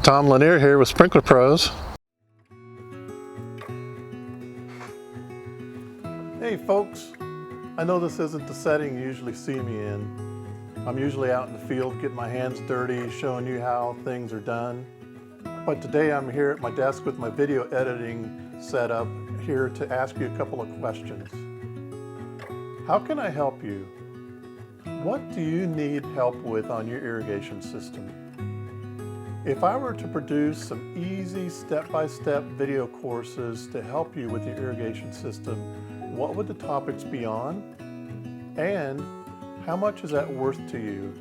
Tom Lanier here with Sprinkler Pros. Hey folks, I know this isn't the setting you usually see me in. I'm usually out in the field getting my hands dirty, showing you how things are done. But today I'm here at my desk with my video editing setup here to ask you a couple of questions. How can I help you? What do you need help with on your irrigation system? If I were to produce some easy step-by-step video courses to help you with your irrigation system, what would the topics be on? And how much is that worth to you?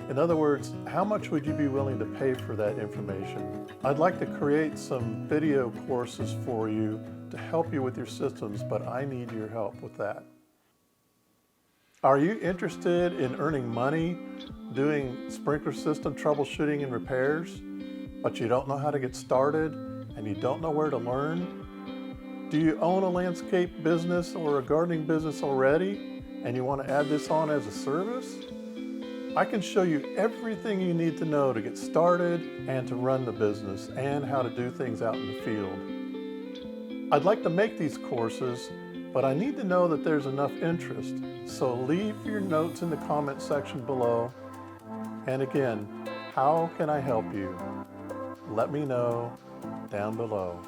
In other words, how much would you be willing to pay for that information? I'd like to create some video courses for you to help you with your systems, but I need your help with that. Are you interested in earning money doing sprinkler system troubleshooting and repairs, but you don't know how to get started and you don't know where to learn? Do you own a landscape business or a gardening business already and you want to add this on as a service? I can show you everything you need to know to get started and to run the business and how to do things out in the field. I'd like to make these courses, but I need to know that there's enough interest. So leave your notes in the comment section below. And again, how can I help you? Let me know down below.